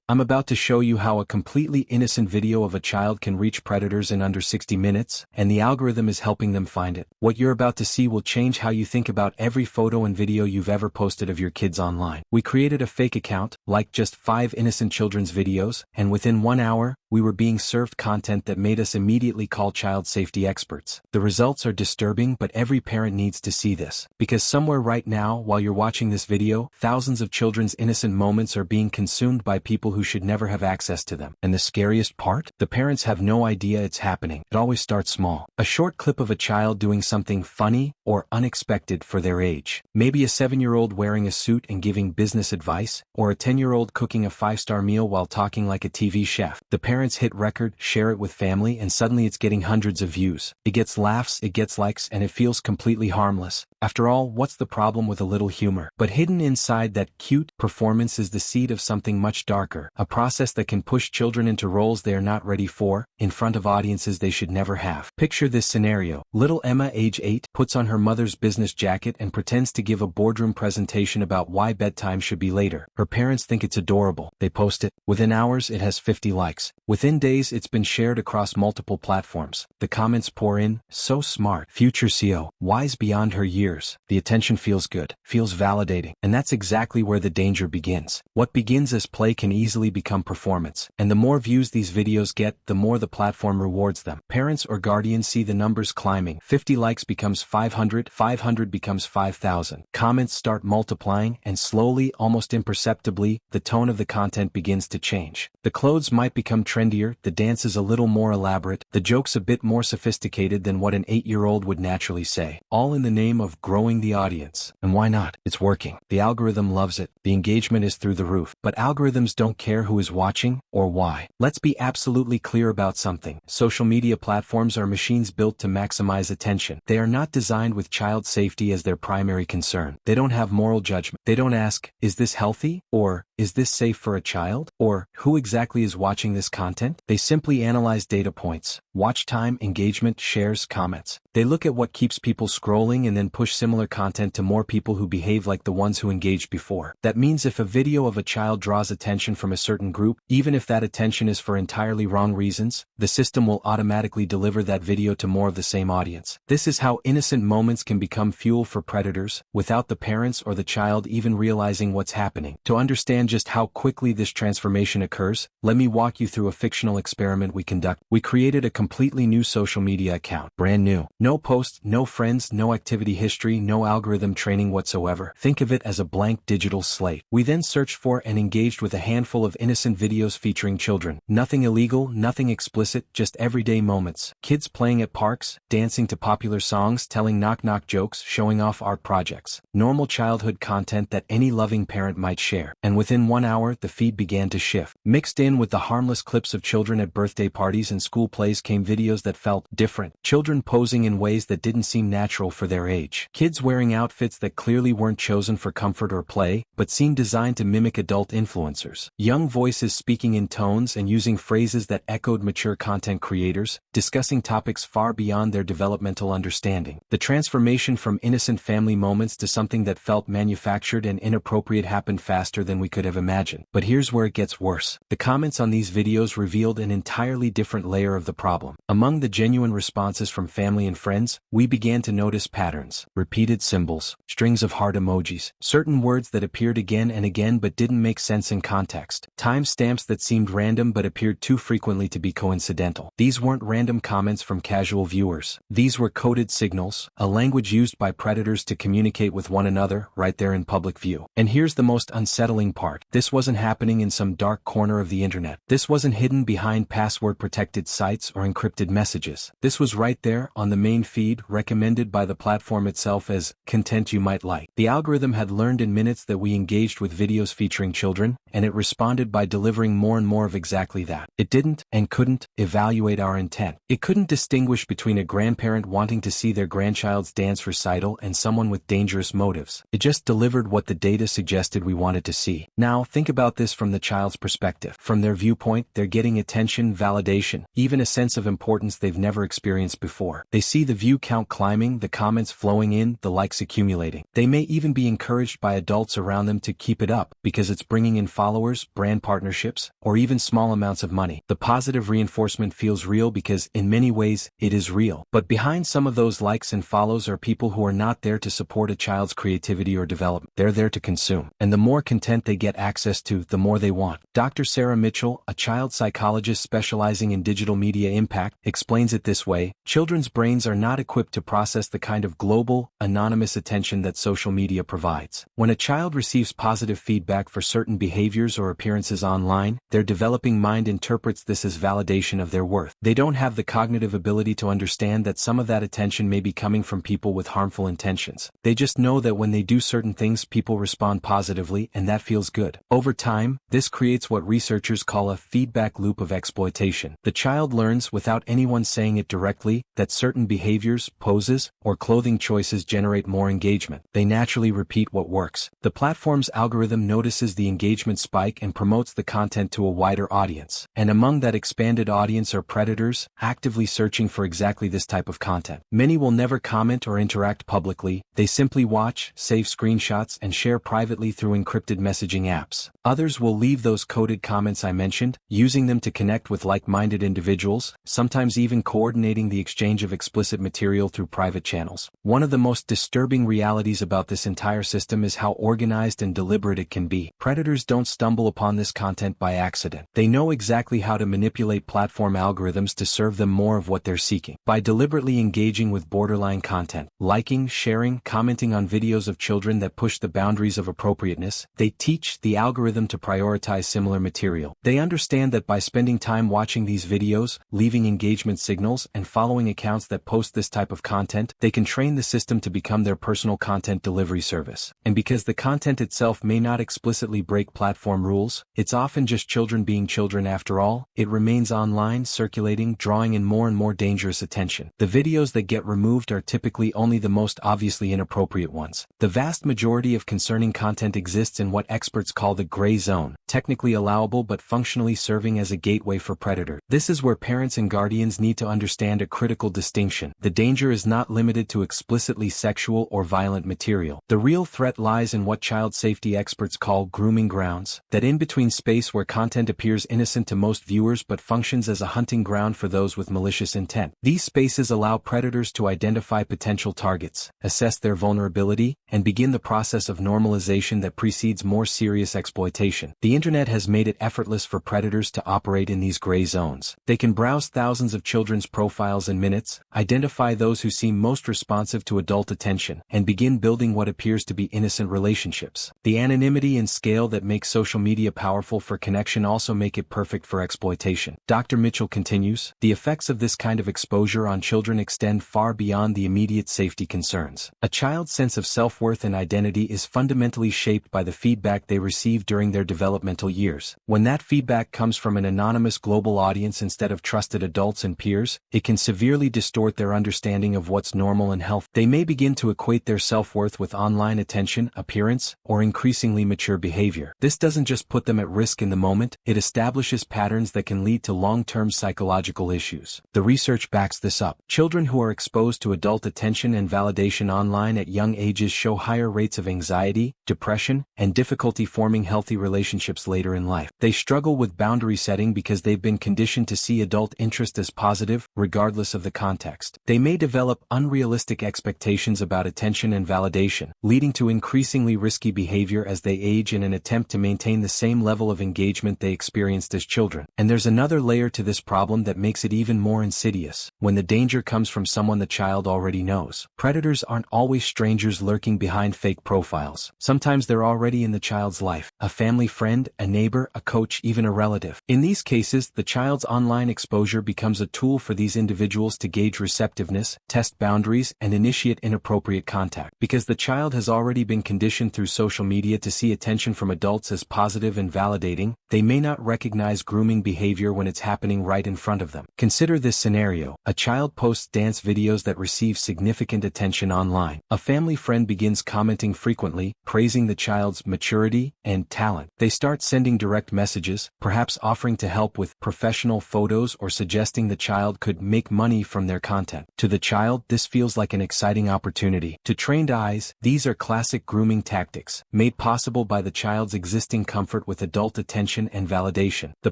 I'm about to show you how a completely innocent video of a child can reach predators in under 60 minutes, and the algorithm is helping them find it. What you're about to see will change how you think about every photo and video you've ever posted of your kids online. We created a fake account, like just 5 innocent children's videos, and within 1 hour, we were being served content that made us immediately call child safety experts. The results are disturbing, but every parent needs to see this. Because somewhere right now, while you're watching this video, thousands of children's innocent moments are being consumed by people who should never have access to them. And the scariest part? The parents have no idea it's happening. It always starts small. A short clip of a child doing something funny or unexpected for their age. Maybe a 7-year-old wearing a suit and giving business advice, or a 10-year-old cooking a 5-star meal while talking like a TV chef. The parents hit record, share it with family, and suddenly it's getting hundreds of views. It gets laughs, it gets likes, and it feels completely harmless. After all, what's the problem with a little humor? But hidden inside that cute performance is the seed of something much darker, a process that can push children into roles they are not ready for, in front of audiences they should never have. Picture this scenario. Little Emma, age 8, puts on her mother's business jacket and pretends to give a boardroom presentation about why bedtime should be later. Her parents think it's adorable. They post it. Within hours, it has 50 likes. Within days, it's been shared across multiple platforms. The comments pour in, "So smart, future CEO, wise beyond her years." The attention feels good, feels validating, and that's exactly where the danger begins. What begins as play can easily become performance, and the more views these videos get, the more the platform rewards them. Parents or guardians see the numbers climbing. 50 likes becomes 500, 500 becomes 5,000. Comments start multiplying, and slowly, almost imperceptibly, the tone of the content begins to change. The clothes might become trendier, the dances a little more elaborate, the jokes a bit more sophisticated than what an 8-year-old would naturally say. All in the name of growing the audience. And why not? It's working. The algorithm loves it. The engagement is through the roof. But algorithms don't care who is watching or why. Let's be absolutely clear about something. Social media platforms are machines built to maximize attention. They are not designed with child safety as their primary concern. They don't have moral judgment. They don't ask, is this healthy? Or, is this safe for a child? Or, who exactly is watching this content? They simply analyze data points, watch time, engagement, shares, comments. They look at what keeps people scrolling and then push similar content to more people who behave like the ones who engaged before. That means if a video of a child draws attention from a certain group, even if that attention is for entirely wrong reasons, the system will automatically deliver that video to more of the same audience. This is how innocent moments can become fuel for predators, without the parents or the child even realizing what's happening. To understand just how quickly this transformation occurs, let me walk you through a fictional experiment we conducted. We created a completely new social media account, brand new. No posts, no friends, no activity history, no algorithm training whatsoever. Think of it as a blank digital slate. We then searched for and engaged with a handful of innocent videos featuring children. Nothing illegal, nothing explicit, just everyday moments. Kids playing at parks, dancing to popular songs, telling knock-knock jokes, showing off art projects. Normal childhood content that any loving parent might share. And within 1 hour, the feed began to shift. Mixed in with the harmless clips of children at birthday parties and school plays came videos that felt different. Children posing in ways that didn't seem natural for their age. Kids wearing outfits that clearly weren't chosen for comfort or play, but seemed designed to mimic adult influencers. Young voices speaking in tones and using phrases that echoed mature content creators, discussing topics far beyond their developmental understanding. The transformation from innocent family moments to something that felt manufactured and inappropriate happened faster than we could have imagined. But here's where it gets worse. The comments on these videos revealed an entirely different layer of the problem. Among the genuine responses from family and friends, we began to notice patterns, repeated symbols, strings of heart emojis, certain words that appeared again and again but didn't make sense in context, timestamps that seemed random but appeared too frequently to be coincidental. These weren't random comments from casual viewers. These were coded signals, a language used by predators to communicate with one another right there in public view. And here's the most unsettling part. This wasn't happening in some dark corner of the internet. This wasn't hidden behind password-protected sites or encrypted messages. This was right there on the main feed, recommended by the platform itself as content you might like. The algorithm had learned in minutes that we engaged with videos featuring children, and it responded by delivering more and more of exactly that. It didn't and couldn't evaluate our intent. It couldn't distinguish between a grandparent wanting to see their grandchild's dance recital and someone with dangerous motives. It just delivered what the data suggested we wanted to see. Now Now, think about this from the child's perspective. From their viewpoint, they're getting attention, validation, even a sense of importance they've never experienced before. They see the view count climbing, the comments flowing in, the likes accumulating. They may even be encouraged by adults around them to keep it up, because it's bringing in followers, brand partnerships, or even small amounts of money. The positive reinforcement feels real because, in many ways, it is real. But behind some of those likes and follows are people who are not there to support a child's creativity or development. They're there to consume. And the more content they get access to, the more they want. Dr. Sarah Mitchell, a child psychologist specializing in digital media impact, explains it this way: children's brains are not equipped to process the kind of global, anonymous attention that social media provides. When a child receives positive feedback for certain behaviors or appearances online, their developing mind interprets this as validation of their worth. They don't have the cognitive ability to understand that some of that attention may be coming from people with harmful intentions. They just know that when they do certain things, people respond positively, and that feels good. Over time, this creates what researchers call a feedback loop of exploitation. The child learns, without anyone saying it directly, that certain behaviors, poses, or clothing choices generate more engagement. They naturally repeat what works. The platform's algorithm notices the engagement spike and promotes the content to a wider audience. And among that expanded audience are predators, actively searching for exactly this type of content. Many will never comment or interact publicly. They simply watch, save screenshots, and share privately through encrypted messaging apps. Others will leave those coded comments I mentioned, using them to connect with like-minded individuals, sometimes even coordinating the exchange of explicit material through private channels. One of the most disturbing realities about this entire system is how organized and deliberate it can be. Predators don't stumble upon this content by accident. They know exactly how to manipulate platform algorithms to serve them more of what they're seeking. By deliberately engaging with borderline content, liking, sharing, commenting on videos of children that push the boundaries of appropriateness, they teach the algorithm to prioritize similar material. They understand that by spending time watching these videos, leaving engagement signals, and following accounts that post this type of content, they can train the system to become their personal content delivery service. And because the content itself may not explicitly break platform rules, it's often just children being children after all, it remains online, circulating, drawing in more and more dangerous attention. The videos that get removed are typically only the most obviously inappropriate ones. The vast majority of concerning content exists in what experts call the gray zone, technically allowable but functionally serving as a gateway for predators. This is where parents and guardians need to understand a critical distinction. The danger is not limited to explicitly sexual or violent material. The real threat lies in what child safety experts call grooming grounds, that in-between space where content appears innocent to most viewers but functions as a hunting ground for those with malicious intent. These spaces allow predators to identify potential targets, assess their vulnerability, and begin the process of normalization that precedes more serious exploitation. The internet has made it effortless for predators to operate in these gray zones. They can browse thousands of children's profiles in minutes, identify those who seem most responsive to adult attention, and begin building what appears to be innocent relationships. The anonymity and scale that makes social media powerful for connection also make it perfect for exploitation. Dr. Mitchell continues, the effects of this kind of exposure on children extend far beyond the immediate safety concerns. A child's sense of self-worth and identity is fundamentally shaped by the feedback they receive during their developmental years. When that feedback comes from an anonymous global audience instead of trusted adults and peers, it can severely distort their understanding of what's normal and healthy. They may begin to equate their self-worth with online attention, appearance, or increasingly mature behavior. This doesn't just put them at risk in the moment, it establishes patterns that can lead to long-term psychological issues. The research backs this up. Children who are exposed to adult attention and validation online at young ages show higher rates of anxiety, depression, and difficulty forming healthy relationships later in life. They struggle with boundary setting because they've been conditioned to see adult interest as positive, regardless of the context. They may develop unrealistic expectations about attention and validation, leading to increasingly risky behavior as they age in an attempt to maintain the same level of engagement they experienced as children. And there's another layer to this problem that makes it even more insidious. When the danger comes from someone the child already knows. Predators aren't always strangers lurking behind fake profiles. Sometimes they're already in the child's life. A family friend, a neighbor, a coach, even a relative. In these cases, the child's online exposure becomes a tool for these individuals to gauge receptiveness, test boundaries, and initiate inappropriate contact. Because the child has already been conditioned through social media to see attention from adults as positive and validating, they may not recognize grooming behavior when it's happening right in front of them. Consider this scenario. A child posts dance videos that receive significant attention online. A family friend begins commenting frequently, praising the child's maturity and talent. They start sending direct messages, perhaps offering to help with professional photos or suggesting the child could make money from their content. To the child, this feels like an exciting opportunity. To trained eyes, these are classic grooming tactics, made possible by the child's existing comfort with adult attention and validation. The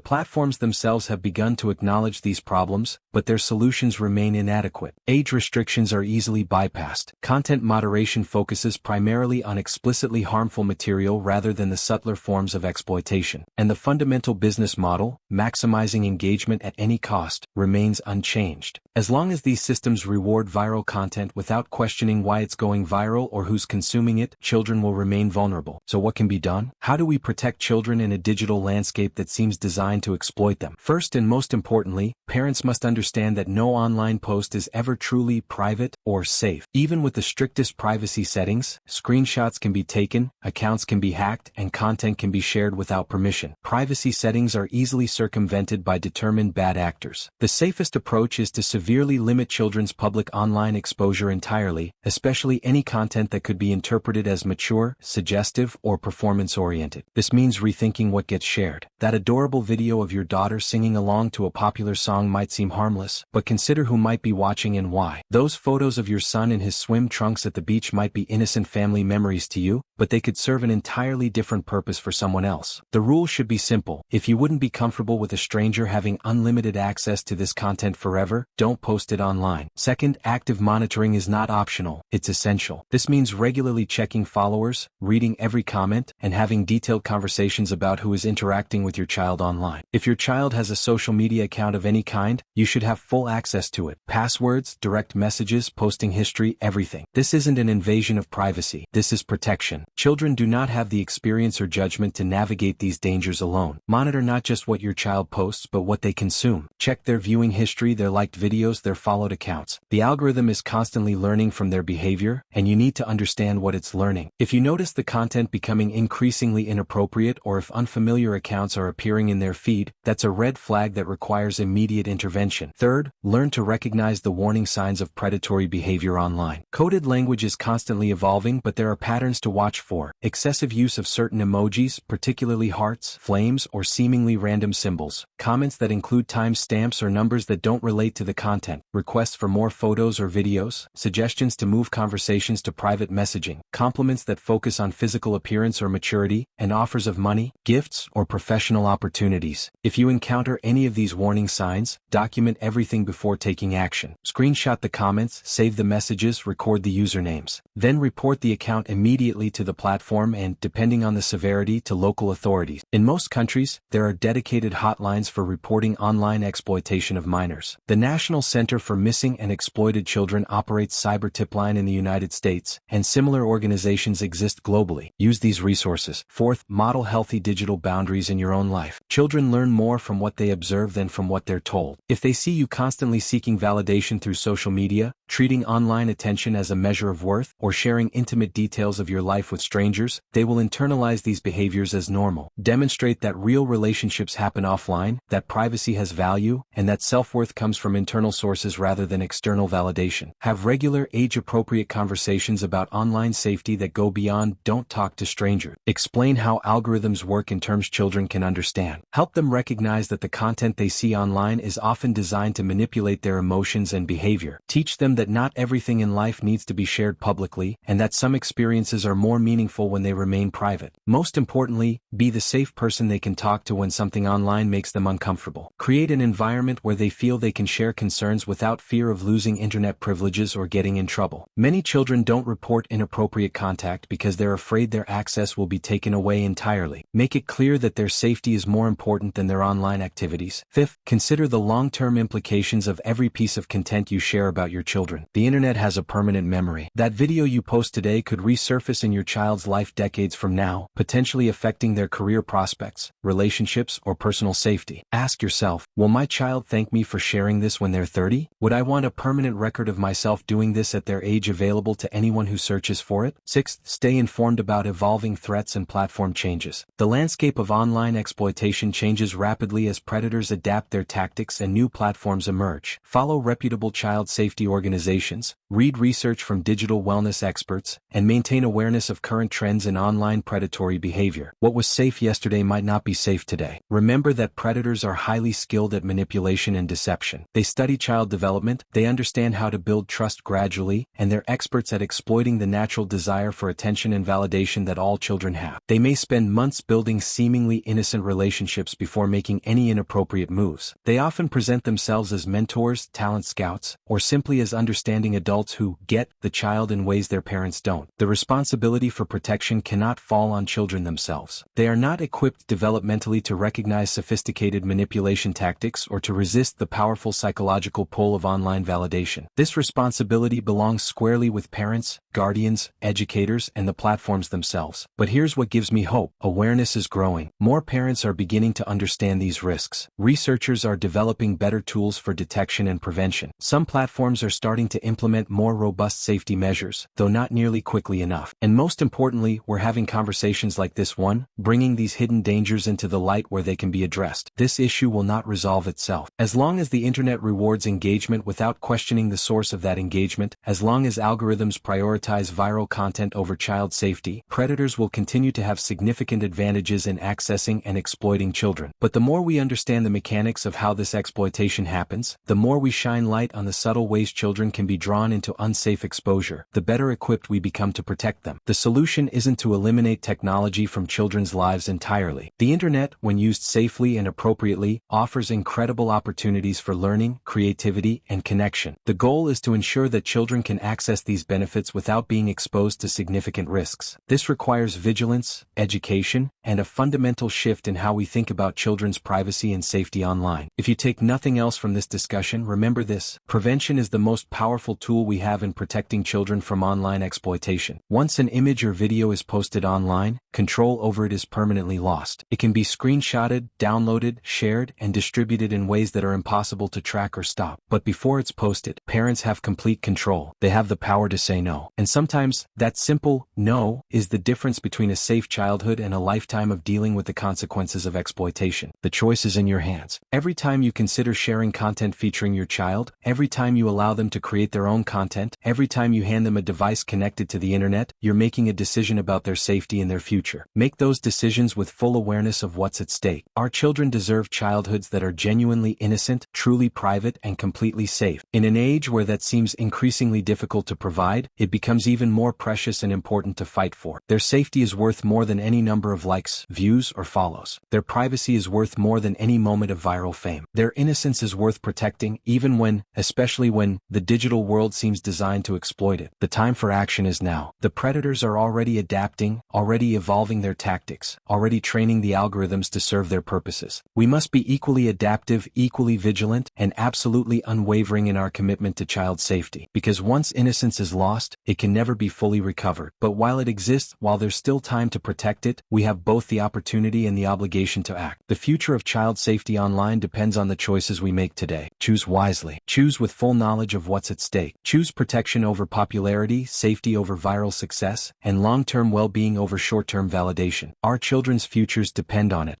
platforms themselves have begun to acknowledge these problems, but their solutions remain inadequate. Age restrictions are easily bypassed. Content moderation focuses primarily on explicitly harmful material rather than the subtler forms of exploitation. And the fundamental business model, maximizing engagement at any cost, remains unchanged. As long as these systems reward viral content without questioning why it's going viral or who's consuming it, children will remain vulnerable. So what can be done? How do we protect children in a digital landscape that seems designed to exploit them? First and most importantly, parents must understand that no online post is ever truly private or safe. Even with the strictest privacy settings, screenshots can be taken, accounts can be hacked, and content can be shared without permission. Privacy settings are easily circumvented by determined bad actors. The safest approach is to severely limit children's public online exposure entirely, especially any content that could be interpreted as mature, suggestive, or performance-oriented. This means rethinking what gets shared. That adorable video of your daughter singing along to a popular song might seem harmless, but consider who might be watching and why. Those photos of your son in his swim trunks at the beach might be innocent family memories to you, but they could serve an entirely different purpose for someone else. The rule should be simple. If you wouldn't be comfortable with a stranger having unlimited access to this content forever, don't post it online. Second, active monitoring is not optional, it's essential. This means regularly checking followers, reading every comment, and having detailed conversations about who is interacting with your child online. If your child has a social media account of any kind, you should have full access to it. Passwords, direct messages, posting history, everything. This isn't an invasion of privacy. This is protection. Children do not have the experience or judgment to navigate these dangers alone. Monitor not just what your child posts but what they consume. Check their viewing history, their liked videos, their followed accounts. The algorithm is constantly learning from their behavior, and you need to understand what it's learning. If you notice the content becoming increasingly inappropriate or if unfamiliar accounts are appearing in their feed, that's a red flag that requires immediate intervention. Third, learn to recognize the warning signs of predatory behavior online. Coded language is constantly evolving, but there are patterns to watch for. Excessive use of certain emojis, particularly hearts, flames, or seemingly random symbols. Comments that include timestamps or numbers that don't relate to the content. Requests for more photos or videos. Suggestions to move conversations to private messaging. Compliments that focus on physical appearance or maturity, and offers of money, gifts, or professional opportunities. If you encounter any of these warning signs, document everything before taking action. Screenshot the comments, save the messages, record the usernames. Then report the account immediately to the platform and, depending on the severity, to local authorities. In most countries, there are dedicated hotlines for reporting online exploitation of minors. The National Center for Missing and Exploited Children operates Cyber Tipline in the United States, and similar organizations exist globally. Use these resources. Fourth, model healthy digital boundaries in your own life. Children learn more from what they observe than from what they're told. If they see you constantly seeking validation through social media, treating online attention as a measure of worth, or sharing intimate details of your life with strangers, they will internalize these behaviors as normal. Demonstrate that real relationships happen offline, that privacy has value, and that self-worth comes from internal sources rather than external validation. Have regular, age-appropriate conversations about online safety that go beyond "don't talk to strangers." Explain how algorithms work in terms children can understand. Help them recognize that the content they see online is often designed to manipulate their emotions and behavior. Teach them that not everything in life needs to be shared publicly, and that some experiences are more meaningful when they remain private. Most importantly, be the safe person they can talk to when something online makes them uncomfortable. Create an environment where they feel they can share concerns without fear of losing internet privileges or getting in trouble. Many children don't report inappropriate contact because they're afraid their access will be taken away entirely. Make it clear that their safety is more important than their online activities. Fifth, consider the long-term implications of every piece of content you share about your children. The internet has a permanent memory. That video you post today could resurface in your child's life decades from now, potentially affecting their career prospects, relationships, or personal safety. Ask yourself, will my child thank me for sharing this when they're 30? Would I want a permanent record of myself doing this at their age available to anyone who searches for it? Sixth, stay informed about evolving threats and platform changes. The landscape of online exploitation changes rapidly as predators adapt their tactics and new platforms emerge. Follow reputable child safety organizations, read research from digital wellness experts, and maintain awareness of current trends in online predatory behavior. What was safe yesterday might not be safe today. Remember that predators are highly skilled at manipulation and deception. They study child development, they understand how to build trust gradually, and they're experts at exploiting the natural desire for attention and validation that all children have. They may spend months building seemingly innocent relationships before making any inappropriate moves. They often present themselves as mentors, talent scouts, or simply as understanding adults who get the child in ways their parents don't. The responsibility for protection cannot fall on children themselves. They are not equipped developmentally to recognize sophisticated manipulation tactics or to resist the powerful psychological pull of online validation. This responsibility belongs squarely with parents, guardians, educators, and the platforms themselves. But here's what gives me hope. Awareness is growing. More parents are beginning to understand these risks. Researchers are developing better tools for detection and prevention. Some platforms are starting to implement more robust safety measures, though not nearly quickly enough. And most importantly, we're having conversations like this one, bringing these hidden dangers into the light where they can be addressed. This issue will not resolve itself. As long as the internet rewards engagement without questioning the source of that engagement, as long as algorithms prioritize viral content over child safety, predators will continue to have significant advantages in accessing and exploiting children. But the more we understand the mechanics of how this exploitation happens, the more we shine light on the subtle ways children can be drawn into unsafe exposure, the better equipped we become to protect them. The solution isn't to eliminate technology from children's lives entirely. The internet, when used safely and appropriately, offers incredible opportunities for learning, creativity, and connection. The goal is to ensure that children can access these benefits without being exposed to significant risks. This requires vigilance, education, and a fundamental shift in how we think about children's privacy and safety online. If you take nothing else from this discussion, remember this: prevention is the most powerful tool we have in protecting children from online exploitation. Once an image or video is posted online, control over it is permanently lost. It can be screenshotted, downloaded, shared, and distributed in ways that are impossible to track or stop. But before it's posted, parents have complete control. They have the power to say no. And sometimes, that simple no is the difference between a safe childhood and a lifetime of dealing with the consequences of exploitation. The choice is in your hands. Every time you consider sharing content featuring your child, every time you allow them to create their own content, every time you hand them a device connected to the internet, you're making a decision about their safety and their future. Make those decisions with full awareness of what's at stake. Our children deserve childhoods that are genuinely innocent, truly private, and completely safe. In an age where that seems increasingly difficult to provide, it becomes even more precious and important to fight for. Their safety is worth more than any number of likes, views, or follows. Their privacy is worth more than any moment of viral fame. Their innocence is worth protecting, even when, especially when, the digital world seems designed to exploit it. The time for action is now. The predators are already adapting, already evolving their tactics, already training the algorithms to serve their purposes. We must be equally adaptive, equally vigilant, and absolutely unwavering in our commitment to child safety. Because once innocence is lost, it can never be fully recovered. But while it exists, while there's still time to protect it, we have both the opportunity and the obligation to act. The future of child safety online depends on the choices we make today. Choose wisely. Choose with full knowledge of what's at stake. Choose protection over popularity, safety over viral success, and long-term well-being over short-term validation. Our children's futures depend on it.